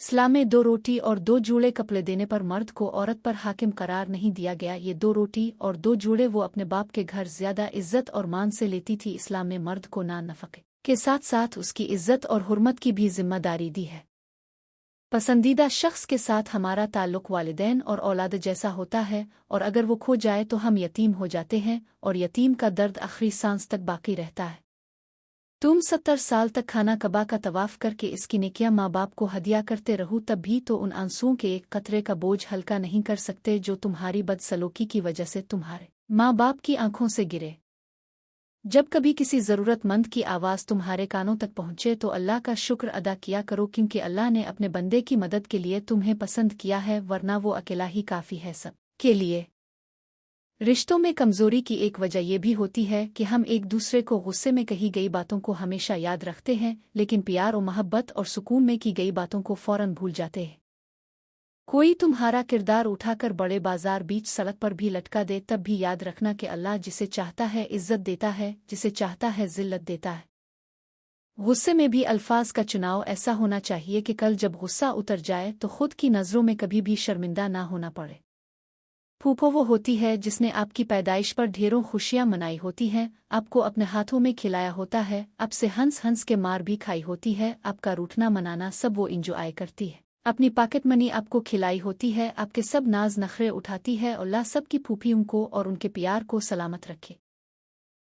इस्लाम में 2 रोटी और 2 जूड़े कपड़े देने पर मर्द को औरत पर हाकिम करार नहीं दिया गया। ये 2 रोटी और 2 जूड़े वो अपने बाप के घर ज्यादा इज्जत और मान से लेती थी। इस्लाम में मर्द को ना नफक़े के साथ साथ उसकी इज्जत और हुर्मत की भी जिम्मेदारी दी है। पसंदीदा शख्स के साथ हमारा ताल्लुक वालिदैन और औलाद जैसा होता है, और अगर वो खो जाए तो हम यतीम हो जाते हैं, और यतीम का दर्द आखिरी सांस तक बाकी रहता है। तुम 70 साल तक खाना कबा का तवाफ करके इसकी नेकियां माँ बाप को हदिया करते रहो, तब भी तो उन आंसुओं के एक कतरे का बोझ हल्का नहीं कर सकते जो तुम्हारी बदसलूकी की वजह से तुम्हारे माँ बाप की आंखों से गिरे। जब कभी किसी ज़रूरतमंद की आवाज़ तुम्हारे कानों तक पहुँचे तो अल्लाह का शुक्र अदा किया करो, क्योंकि अल्लाह ने अपने बंदे की मदद के लिए तुम्हें पसंद किया है, वरना वो अकेला ही काफ़ी है सब के लिए। रिश्तों में कमज़ोरी की एक वजह यह भी होती है कि हम एक दूसरे को गुस्से में कही गई बातों को हमेशा याद रखते हैं, लेकिन प्यार और मोहब्बत और सुकून में की गई बातों को फ़ौरन भूल जाते हैं। कोई तुम्हारा किरदार उठाकर बड़े बाजार बीच सड़क पर भी लटका दे, तब भी याद रखना कि अल्लाह जिसे चाहता है इज्जत देता है, जिसे चाहता है जिल्लत देता है। गुस्से में भी अल्फाज का चुनाव ऐसा होना चाहिए कि कल जब गुस्सा उतर जाए तो खुद की नज़रों में कभी भी शर्मिंदा ना होना पड़े। फूफो वो होती है जिसने आपकी पैदाइश पर ढेरों खुशियां मनाई होती हैं, आपको अपने हाथों में खिलाया होता है, आपसे हंस हंस के मार भी खाई होती है, आपका रूठना मनाना सब वो इंजॉय करती है, अपनी पॉकेट मनी आपको खिलाई होती है, आपके सब नाज नखरे उठाती है। और अल्लाह सब की फूफियों को और उनके प्यार को सलामत रखे।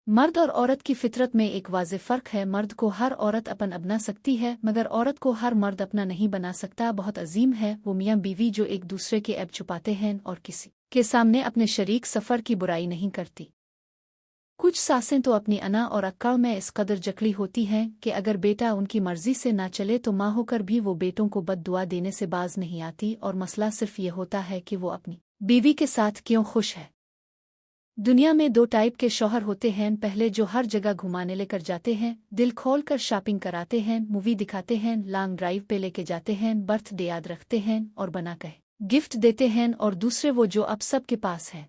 मर्द और औरत की फितरत में एक वाज़ेह फ़र्क है। मर्द को हर औरत अपन बना सकती है, मगर औरत को हर मर्द अपना नहीं बना सकता। बहुत अजीम है वो मियाँ बीवी जो एक दूसरे के ऐब छुपाते हैं और किसी के सामने अपने शरीक सफ़र की बुराई नहीं करती। कुछ सासें तो अपनी अना और अक्ल में इस कदर जकड़ी होती हैं कि अगर बेटा उनकी मर्जी से ना चले तो माँ होकर भी वो बेटों को बद्दुआ देने से बाज नहीं आती, और मसला सिर्फ ये होता है कि वो अपनी बीवी के साथ क्यों खुश है। दुनिया में 2 टाइप के शौहर होते हैं, पहले जो हर जगह घुमाने लेकर जाते हैं, दिल खोल कर शॉपिंग कराते हैं, मूवी दिखाते हैं, लॉन्ग ड्राइव पे लेके जाते हैं, बर्थडे याद रखते हैं और बना कर गिफ्ट देते हैं। और दूसरे वो जो अब सबके पास है।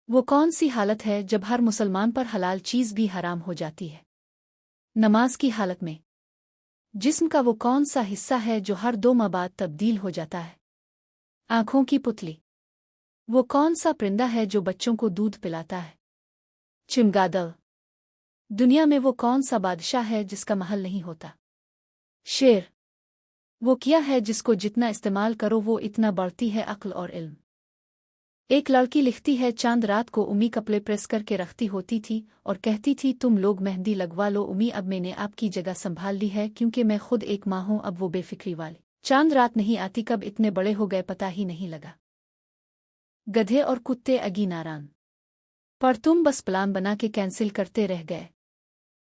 वो कौन सी हालत है जब हर मुसलमान पर हलाल चीज़ भी हराम हो जाती है। नमाज की हालत में जिस्म का वो कौन सा हिस्सा है जो हर 2 माह बाद तब्दील हो जाता है। आँखों की पुतली वो कौन सा परिंदा है जो बच्चों को दूध पिलाता है। चिमगादड़ दुनिया में वो कौन सा बादशाह है जिसका महल नहीं होता। शेर वो क्या है जिसको जितना इस्तेमाल करो वो इतना बढ़ती है अक्ल और इल्म। एक लड़की लिखती है, चांद रात को उम्मी कपड़े प्रेस करके रखती होती थी और कहती थी तुम लोग मेहंदी लगवा लो उम्मी, अब मैंने आपकी जगह संभाल ली है, क्योंकि मैं खुद एक माँ हूँ। अब वो बेफिक्री वाली चांद रात नहीं आती, कब इतने बड़े हो गए पता ही नहीं लगा। गधे और कुत्ते अगी नारान पर तुम बस प्लान बना के कैंसिल करते रह गए।